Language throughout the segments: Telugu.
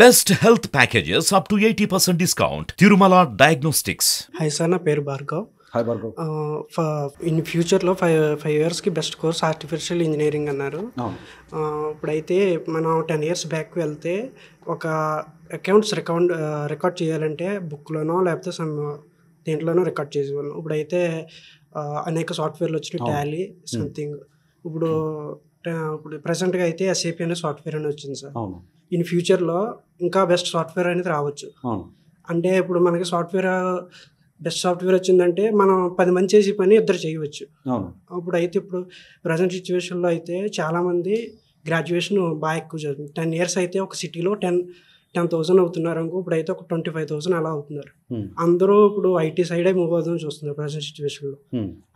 Best health packages up to 80% discount. Tirumala Diagnostics. Hi sir, నా పేరు భార్గవ్. హాయ్ భార్గవ్. ఇన్ ఫ్యూచర్లో ఫైవ్ ఇయర్స్కి బెస్ట్ కోర్స్ ఆర్టిఫిషియల్ ఇంజనీరింగ్ అన్నారు. ఇప్పుడైతే మనం 10 years బ్యాక్ వెళ్తే ఒక అకౌంట్స్ రికార్డ్ చేయాలంటే బుక్లోనో లేకపోతే దేంట్లోనో రికార్డ్ చేసేవాళ్ళం. ఇప్పుడైతే అనేక సాఫ్ట్వేర్లు వచ్చినాయి, టాలీ సంథింగ్. ఇప్పుడు ప్రజెంట్గా అయితే SAP అనే సాఫ్ట్వేర్ అని వచ్చింది సార్. ఇన్ ఫ్యూచర్లో ఇంకా బెస్ట్ సాఫ్ట్వేర్ అనేది రావచ్చు. అంటే ఇప్పుడు మనకి బెస్ట్ సాఫ్ట్వేర్ వచ్చిందంటే మనం 10 మంది చేసే పని ఇద్దరు చేయవచ్చు. ఇప్పుడు ప్రజెంట్ సిచ్యువేషన్లో అయితే చాలామంది గ్రాడ్యుయేషన్ బాగా ఎక్కువ చదువుతుంది. 10 years అయితే ఒక సిటీలో 10,000 అవుతున్నారు అనుకో, ఇప్పుడైతే ఒక 25,000 అలా అవుతున్నారు. అందరూ ఇప్పుడు ఐటీ సైడే మూవ్ అవుదాం చూస్తున్నారు ప్రజెంట్ సిచ్యువేషన్లో.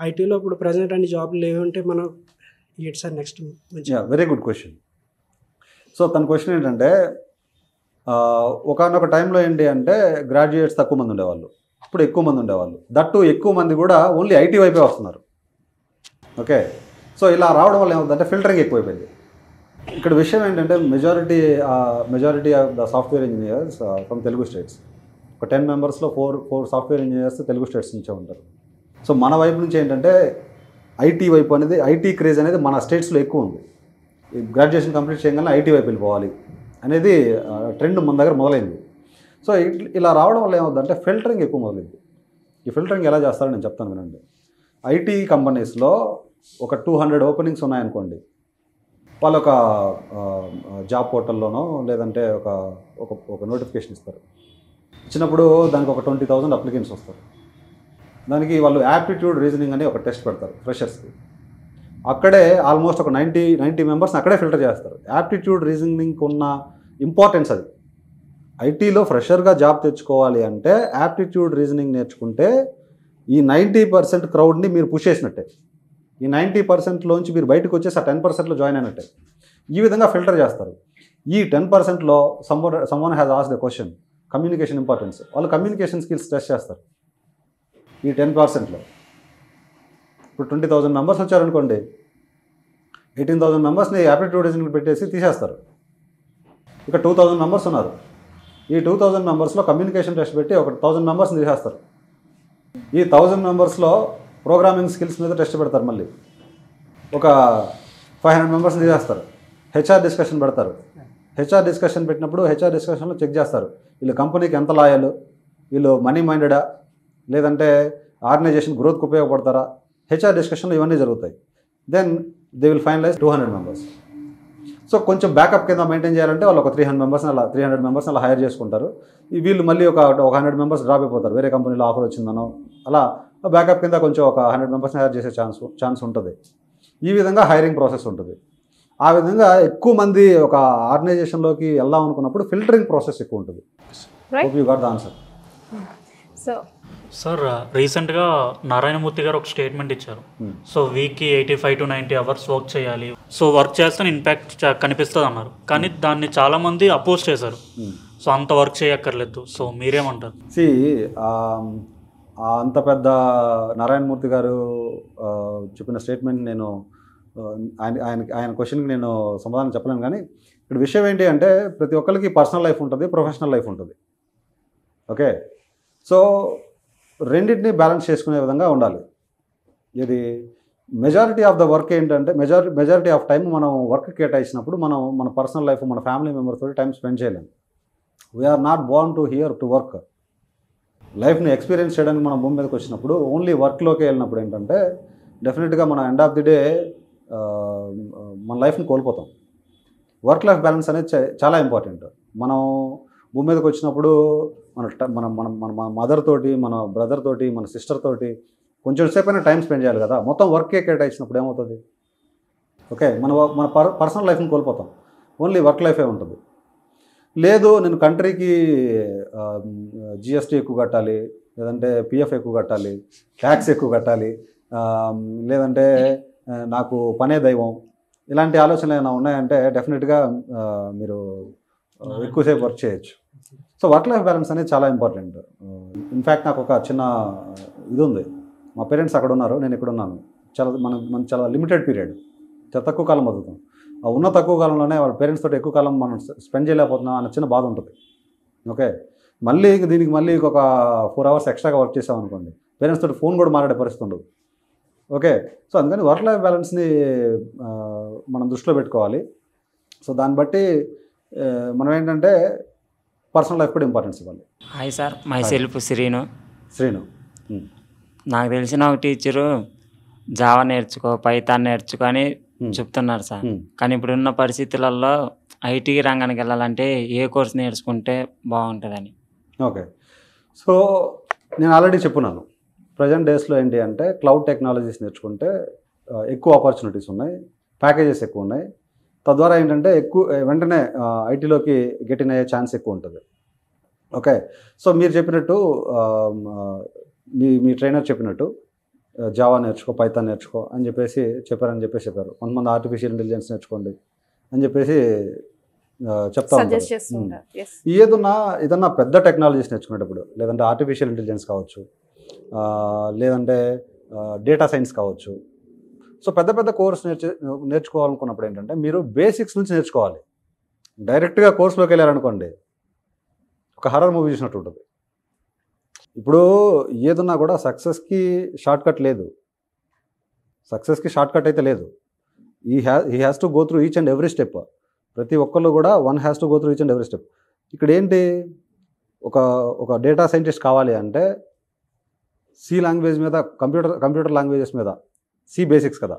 ఐటీలో ఇప్పుడు ప్రజెంట్ అన్ని జాబ్లు లేవంటే మనం ఏంటి sir next? Very good question. So తన క్వశ్చన్ ఏంటంటే, ఒకనొక టైంలో ఏంటి అంటే గ్రాడ్యుయేట్స్ తక్కువ మంది ఉండేవాళ్ళు, ఇప్పుడు ఎక్కువ మంది ఉండేవాళ్ళు. దట్టు ఎక్కువ మంది కూడా ఓన్లీ ఐటీ వైపే వస్తున్నారు. ఓకే, సో ఇలా రావడం వల్ల ఏమవుతుందంటే ఫిల్టరింగ్ ఎక్కువైపోయింది. ఇక్కడ విషయం ఏంటంటే majority of the software engineers from Telugu states. ఒక 10 members four software engineers Telugu states నుంచే ఉంటారు. సో మన వైపు నుంచి ఏంటంటే ఐటీ వైపు అనేది, ఐటీ క్రేజ్ అనేది మన స్టేట్స్లో ఎక్కువ ఉంది. గ్రాడ్యుయేషన్ కంప్లీట్ చేయగానే ఐటీ వైపు వెళ్ళిపోవాలి అనేది ట్రెండ్ మన దగ్గర మొదలైంది. సో ఇలా రావడం వల్ల ఏమవుతుందంటే ఫిల్టరింగ్ ఎక్కువ మొదలైంది. ఈ ఫిల్టరింగ్ ఎలా చేస్తారో నేను చెప్తాను వినండి. ఐటీ కంపెనీస్లో ఒక 200 openings ఉన్నాయనుకోండి, వాళ్ళు ఒక జాబ్ పోర్టల్లోనో లేదంటే ఒక నోటిఫికేషన్ ఇస్తారు. ఇచ్చినప్పుడు దానికి ఒక 20,000 అప్లికెంట్స్ వస్తారు. దానికి వాళ్ళు యాప్టిట్యూడ్ రీజనింగ్ అని ఒక టెస్ట్ పెడతారు ఫ్రెషర్స్కి. అక్కడే ఆల్మోస్ట్ ఒక 90 members అక్కడే ఫిల్టర్ చేస్తారు. యాప్టిట్యూడ్ రీజనింగ్కి ఉన్న ఇంపార్టెన్స్ అది. ఐటీలో ఫ్రెషర్గా జాబ్ తెచ్చుకోవాలి అంటే యాప్టిట్యూడ్ రీజనింగ్ నేర్చుకుంటే ఈ 90% క్రౌడ్ని మీరు పుష్ చేసినట్టే. ఈ 90%లోంచి మీరు బయటకు వచ్చేసి ఆ 10%లో జాయిన్ అయినట్టే. ఈ విధంగా ఫిల్టర్ చేస్తారు. ఈ 10%లో someone has asked the question, communication importance. వాళ్ళు కమ్యూనికేషన్ స్కిల్స్ టెస్ట్ చేస్తారు. ఈ 10%లో ఇప్పుడు 20,000 members వచ్చారనుకోండి, 18,000 membersని యాప్టిట్యూడ్ రీజనింగ్ పెట్టేసి తీసేస్తారు. ఇక 2,000 members ఉన్నారు. ఈ 2,000 membersలో కమ్యూనికేషన్ టెస్ట్ పెట్టి ఒక 1,000 membersని తీసేస్తారు. ఈ 1,000 membersలో ప్రోగ్రామింగ్ స్కిల్స్ మీద టెస్ట్ పెడతారు. మళ్ళీ ఒక 500 membersని తీసేస్తారు. HR డిస్కషన్ పెడతారు. HR డిస్కషన్ పెట్టినప్పుడు HR డిస్కషన్లో చెక్ చేస్తారు, వీళ్ళు కంపెనీకి ఎంత లాయలు, వీళ్ళు మనీ మైండెడా లేదంటే ఆర్గనైజేషన్ గ్రోత్కి ఉపయోగపడతారా. HR డిస్కషన్లో ఇవన్నీ జరుగుతాయి. Then they will finalize 200 members. So కొంచెం బ్యాకప్ కింద మెయింటైన్ చేయాలంటే వాళ్ళు ఒక 300 members అలా హైర్ చేసుకుంటారు. వీళ్ళు మళ్ళీ ఒక 100 members డ్రాప్ అయిపోతారు, వేరే కంపెనీలో ఆఫర్ వచ్చిందనో. అలా బ్యాకప్ కింద కొంచెం ఒక 100 members హైర్ చేసే ఛాన్స్ ఉంటుంది. ఈ విధంగా హైరింగ్ ప్రాసెస్ ఉంటుంది. ఆ విధంగా ఎక్కువ మంది ఒక ఆర్గనైజేషన్లోకి వెళ్దాం అనుకున్నప్పుడు ఫిల్టరింగ్ ప్రాసెస్ ఎక్కువ ఉంటుంది. Hope you got the answer. Sir, రీసెంట్గా నారాయణమూర్తి గారు ఒక స్టేట్మెంట్ ఇచ్చారు. సో వీక్కి 85 to 90 hours వర్క్ చేయాలి, సో వర్క్ చేస్తే ఇంపాక్ట్ కనిపిస్తుంది అన్నారు. కానీ దాన్ని చాలామంది అపోజ్ చేశారు. సో అంత వర్క్ చేయక్కర్లేదు. సో మీరేమంటారు? అంత పెద్ద నారాయణమూర్తి గారు చెప్పిన స్టేట్మెంట్ నేను ఆయన క్వశ్చన్కి నేను సమాధానం చెప్పలేను. కానీ ఇక్కడ విషయం ఏంటి అంటే ప్రతి ఒక్కరికి పర్సనల్ లైఫ్ ఉంటుంది, ప్రొఫెషనల్ లైఫ్ ఉంటుంది. ఓకే, సో రెండింటిని బ్యాలెన్స్ చేసుకునే విధంగా ఉండాలి. ఇది మెజారిటీ ఆఫ్ ద వర్క్ ఏంటంటే మెజారిటీ ఆఫ్ టైం మనం వర్క్ కేటాయించినప్పుడు మన పర్సనల్ లైఫ్, మన ఫ్యామిలీ మెంబర్స్ తోటి టైం స్పెండ్ చేయలేము. We are not born to here to work. లైఫ్ని ఎక్స్పీరియన్స్ చేయడానికి మనం భూమి మీదకి వచ్చినప్పుడు ఓన్లీ వర్క్లోకి వెళ్ళినప్పుడు ఏంటంటే డెఫినెట్గా మన ఎండ్ ఆఫ్ ది డే మన లైఫ్ని కోల్పోతాం. వర్క్ లైఫ్ బ్యాలెన్స్ అనేది చాలా ఇంపార్టెంట్. మనం భూమి మీదకి వచ్చినప్పుడు మన మదర్ తోటి, మన బ్రదర్ తోటి, మన సిస్టర్ తోటి కొంచెం సేపైనా టైం స్పెండ్ చేయాలి కదా. మొత్తం వర్కే కేటాయించినప్పుడు ఏమవుతుంది? ఓకే, మన పర్సనల్ లైఫ్ని కోల్పోతాం. ఓన్లీ వర్క్ లైఫే ఉంటుంది. లేదు, నేను కంట్రీకి GST ఎక్కువ కట్టాలి, లేదంటే PF ఎక్కువ కట్టాలి, ట్యాక్స్ ఎక్కువ కట్టాలి, లేదంటే నాకు పనే దైవం, ఇలాంటి ఆలోచనలు ఏమైనా ఉన్నాయంటే డెఫినెట్గా మీరు ఎక్కువసేపు వర్క్ చేయొచ్చు. సో వర్క్ లైఫ్ బ్యాలెన్స్ అనేది చాలా ఇంపార్టెంట్. ఇన్ఫ్యాక్ట్ నాకు ఒక చిన్న ఇది ఉంది. మా పేరెంట్స్ అక్కడ ఉన్నారు, నేను ఇక్కడ ఉన్నాను. చాలా లిమిటెడ్ పీరియడ్, చాలా తక్కువ కాలం బతుకుతాం. ఉన్న తక్కువ కాలంలోనే వాళ్ళ పేరెంట్స్ తోటి ఎక్కువ కాలం మనం స్పెండ్ చేయలేకపోతున్నాం అన్న చిన్న బాధ ఉంటుంది. ఓకే, మళ్ళీ దీనికి మళ్ళీ ఒక 4 hours ఎక్స్ట్రాగా వర్క్ చేసాం అనుకోండి, పేరెంట్స్ తోటి ఫోన్ కూడా మాట్లాడే పరిస్థితి ఉండదు. ఓకే, సో అందుకని వర్క్ లైఫ్ బ్యాలెన్స్ని మనం దృష్టిలో పెట్టుకోవాలి. సో దాన్ని బట్టి మనం ఏంటంటే పర్సనల్ లైఫ్ కూడా ఇంపార్టెన్స్ ఇవ్వాలి. Hi sir, my self Srinu. నాకు తెలిసిన ఒక టీచరు జావా నేర్చుకో, పైథాన్ నేర్చుకో అని చెప్తున్నారు సార్. కానీ ఇప్పుడున్న పరిస్థితులలో ఐటీ రంగానికి వెళ్ళాలంటే ఏ కోర్స్ నేర్చుకుంటే బాగుంటుందని. ఓకే, సో నేను ఆల్రెడీ చెప్పున్నాను, ప్రజెంట్ డేస్లో ఏంటి అంటే క్లౌడ్ టెక్నాలజీస్ నేర్చుకుంటే ఎక్కువ ఆపర్చునిటీస్ ఉన్నాయి, ప్యాకేజెస్ ఎక్కువ ఉన్నాయి. తద్వారా ఏంటంటే వెంటనే ఐటీలోకి గెట్ ఇన్ అయ్యే ఛాన్స్ ఎక్కువ ఉంటుంది. ఓకే, సో మీరు చెప్పినట్టు మీ ట్రైనర్ చెప్పినట్టు జావా నేర్చుకో, పైథాన్ నేర్చుకో అని చెప్పారు. కొంతమంది ఆర్టిఫిషియల్ ఇంటెలిజెన్స్ నేర్చుకోండి అని చెప్పేసి చెప్తా ఉంటారు. ఏదన్నా పెద్ద టెక్నాలజీస్ నేర్చుకునేటప్పుడు, లేదంటే ఆర్టిఫిషియల్ ఇంటెలిజెన్స్ కావచ్చు, లేదంటే డేటా సైన్స్ కావచ్చు, సో పెద్ద పెద్ద కోర్స్ నేర్చుకోవాలనుకున్నప్పుడు ఏంటంటే మీరు బేసిక్స్ నుంచి నేర్చుకోవాలి. డైరెక్ట్గా కోర్సులోకి వెళ్ళారనుకోండి, ఒక హర్రర్ మూవీ చూసినట్టు ఉంటుంది. ఇప్పుడు ఏదన్నా కూడా సక్సెస్కి షార్ట్ కట్ లేదు, సక్సెస్కి షార్ట్ కట్ అయితే లేదు. He has to go through each and every step. ప్రతి ఒక్కళ్ళు కూడా one has to go through each and every step. ఇక్కడ ఏంటి, ఒక డేటా సైంటిస్ట్ కావాలి అంటే సి లాంగ్వేజ్ మీద, కంప్యూటర్ లాంగ్వేజెస్ మీద, సి బేసిక్స్ కదా,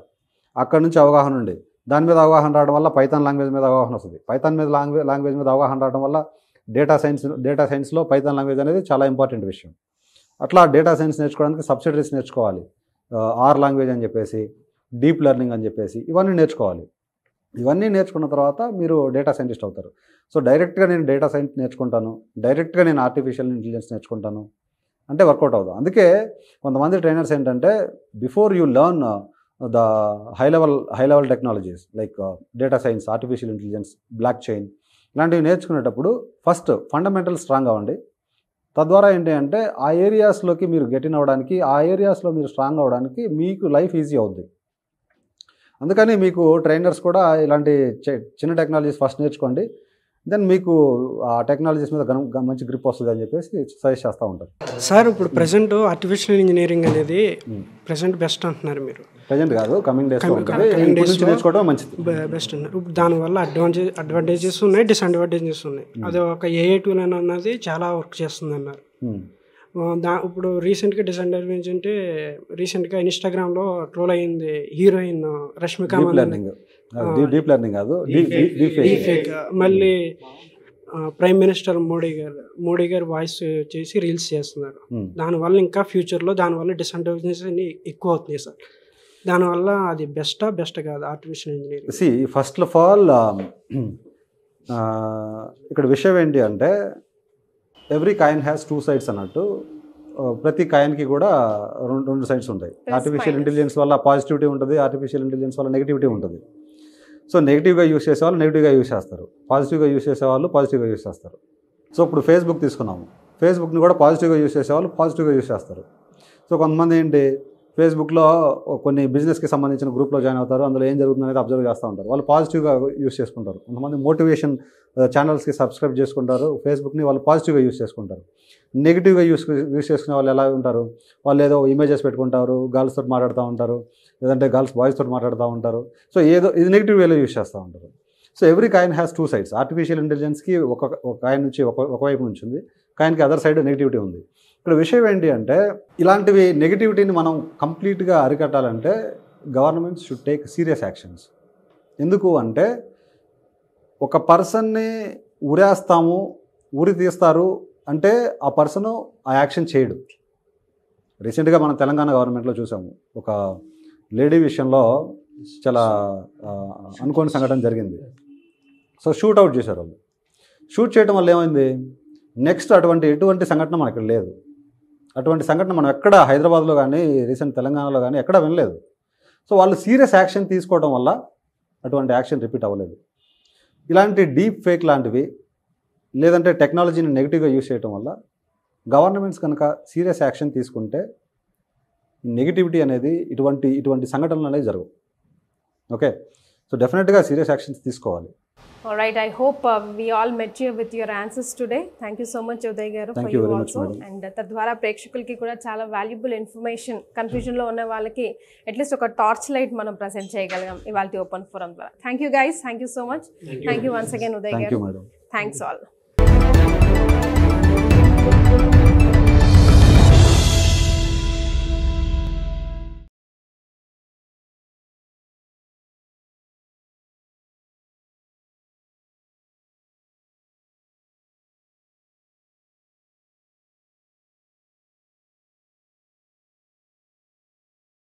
అక్కడ నుంచి అవగాహన ఉండి దాని మీద అవగాహన రావడం వల్ల పైథాన్ లాంగ్వేజ్ మీద అవగాహన వస్తుంది. పైథాన్ మీద లాంగ్వేజ్ మీద అవగాహన రావడం వల్ల డేటా సైన్స్లో పైథాన్ లాంగ్వేజ్ అనేది చాలా ఇంపార్టెంట్ విషయం. అట్లా డేటా సైన్స్ నేర్చుకోవడానికి సబ్సిడరీస్ నేర్చుకోవాలి. ఆర్ లాంగ్వేజ్ అని చెప్పేసి, డీప్ లెర్నింగ్ అని చెప్పేసి ఇవన్నీ నేర్చుకోవాలి. ఇవన్నీ నేర్చుకున్న తర్వాత మీరు డేటా సైంటిస్ట్ అవుతారు. సో డైరెక్ట్గా నేను డేటా సైన్స్ నేర్చుకుంటాను, డైరెక్ట్గా నేను ఆర్టిఫిషియల్ ఇంటెలిజెన్స్ నేర్చుకుంటాను అంటే వర్కౌట్ అవుతుంది. అందుకే కొంతమంది ట్రైనర్స్ ఏంటంటే before you learn the high level technologies like data science, artificial intelligence, block chain ఇలాంటివి నేర్చుకునేటప్పుడు ఫస్ట్ ఫండమెంటల్ స్ట్రాంగ్ అవ్వండి. తద్వారా ఏంటి అంటే ఆ ఏరియాస్లోకి మీరు గెట్ ఇన్ అవ్వడానికి, ఆ ఏరియాస్లో మీరు స్ట్రాంగ్ అవ్వడానికి మీకు లైఫ్ ఈజీ అవుద్ది. అందుకని మీకు ట్రైనర్స్ కూడా ఇలాంటి చిన్న టెక్నాలజీస్ ఫస్ట్ నేర్చుకోండి, దెన్ మీకు ఆ టెక్నాలజీస్ మీద మంచి గ్రిప్ వస్తుంది అని చెప్పేసి సజెస్ట్ చేస్తూ ఉంటారు. సార్ ఇప్పుడు ప్రజెంట్ ఆర్టిఫిషియల్ ఇంజనీరింగ్ అనేది ప్రజెంట్ బెస్ట్ అంటున్నారు మీరు. ప్రజెంట్ కాదు, కమింగ్ డేస్ నేర్చుకోవడం మంచిది, బెస్ట్ అన్నారు. ఇప్పుడు దానివల్ల అడ్వాంటేజెస్ ఉన్నాయి, డిసడ్వాంటేజెస్ ఉన్నాయి. అది ఒక ఏఐ టూల్ అన్నది చాలా వర్క్ చేస్తుంది అన్నారు. ఇప్పుడు రీసెంట్గా డిసడ్వాంటేజ్ అంటే రీసెంట్గా ఇన్స్టాగ్రామ్లో ట్రోల్ అయింది heroine Rashmika Mandanna, deep learning కాదు, మళ్ళీ ప్రైమ్ మినిస్టర్ మోడీ గారు వాయిస్ చేసి రీల్స్ చేస్తున్నారు. దానివల్ల ఇంకా ఫ్యూచర్లో దానివల్ల డిసడ్వాంటేజెస్ అన్ని ఎక్కువ అవుతున్నాయి సార్. దానివల్ల అది బెస్ట్ కాదు artificial engineering. First of all ఇక్కడ విషయం ఏంటి అంటే ఎవ్రీ కాయిన్ హ్యాస్ 2 sides అన్నట్టు. ప్రతి కాయిన్కి కూడా రెండు సైడ్స్ ఉంటాయి. ఆర్టిఫిషియల్ ఇంటెలిజెన్స్ వల్ల పాజిటివిటీ ఉంటుంది, ఆర్టిఫిషియల్ ఇంటెలిజెన్స్ వల్ల నెగిటివిటీ ఉంటుంది. సో నెగిటివ్గా యూస్ చేసేవాళ్ళు నెగిటివ్గా యూస్ చేస్తారు, పాజిటివ్గా యూస్ చేసేవాళ్ళు పాజిటివ్గా యూస్ చేస్తారు. సో ఇప్పుడు ఫేస్బుక్ తీసుకున్నాము, ఫేస్బుక్ని కూడా పాజిటివ్గా యూస్ చేసేవాళ్ళు పాజిటివ్గా యూస్ చేస్తారు. సో కొంతమంది ఏంటి ఫేస్బుక్లో కొన్ని బిజినెస్కి సంబంధించిన గ్రూప్లో జాయిన్ అవుతారు, అందులో ఏం జరుగుతుంది అనేది అబ్జర్వ్ చేస్తూ ఉంటారు, వాళ్ళు పాజిటివ్గా యూస్ చేసుకుంటారు. కొంతమంది మోటివేషన్ ఛానల్స్కి సబ్స్క్రైబ్ చేసుకుంటారు, ఫేస్బుక్ని వాళ్ళు పాజిటివ్గా యూస్ చేసుకుంటారు. నెగిటివ్గా యూస్ చేసుకునే వాళ్ళు ఎలా ఉంటారు, వాళ్ళు ఏదో ఇమేజెస్ పెట్టుకుంటారు, గర్ల్స్ తోటి మాట్లాడుతూ ఉంటారు, లేదంటే గర్ల్స్ బాయ్స్ తోటి మాట్లాడుతూ ఉంటారు. సో ఏదో ఇది నెగిటివ్ వేలో యూస్ చేస్తూ ఉంటారు. So every coin has 2 sides. Artificial ఇంటెలిజెన్స్కి ఒక కాయిన్ నుంచి ఒకవైపు నుంచి ఉంది, కాయిన్కి అదర్ సైడ్ నెగిటివిటీ ఉంది. ఇక్కడ విషయం ఏంటి అంటే ఇలాంటివి నెగిటివిటీని మనం కంప్లీట్గా అరికట్టాలంటే government should take serious actions. ఎందుకు అంటే ఒక పర్సన్ని ఉరి తీస్తారు అంటే ఆ పర్సను ఆ యాక్షన్ చేయడు. రీసెంట్గా మనం తెలంగాణ గవర్నమెంట్లో చూసాము, ఒక లేడీ విషయంలో చాలా అనుకోని సంఘటన జరిగింది. సో షూట్ అవుట్ చేశారు వాళ్ళు. షూట్ చేయడం వల్ల ఏమైంది, నెక్స్ట్ ఎటువంటి సంఘటన మన ఇక్కడ లేదు. అటువంటి సంఘటన మనం ఎక్కడ హైదరాబాద్లో కానీ రీసెంట్ తెలంగాణలో కానీ ఎక్కడ వినలేదు. సో వాళ్ళు సీరియస్ యాక్షన్ తీసుకోవడం వల్ల అటువంటి యాక్షన్ రిపీట్ అవ్వలేదు. ఇలాంటి డీప్ ఫేక్ లాంటివి లేదంటే టెక్నాలజీని నెగిటివ్గా యూజ్ చేయడం వల్ల గవర్నమెంట్స్ కనుక సీరియస్ యాక్షన్ తీసుకుంటే నెగిటివిటీ అనేది ఇటువంటి సంఘటనలు అనేవి జరగవు. ఓకే, సో డెఫినెట్గా సీరియస్ యాక్షన్స్ తీసుకోవాలి. Alright, I hope we all met you with your answers today. Thank you so much, Uday garu, for you also. And తద్వారా ప్రేక్షకులకి కూడా చాలా వాల్యుబుల్ ఇన్ఫర్మేషన్, కన్ఫ్యూజన్లో ఉన్న వాళ్ళకి అట్లీస్ట్ ఒక టార్చ్ లైట్ మనం ప్రజెంట్ చేయగలిగాం ఇవాళ ఓపెన్ ఫోరం ద్వారా. Thank you guys, thank you so much. Thank you once again Uday garu. Thanks all.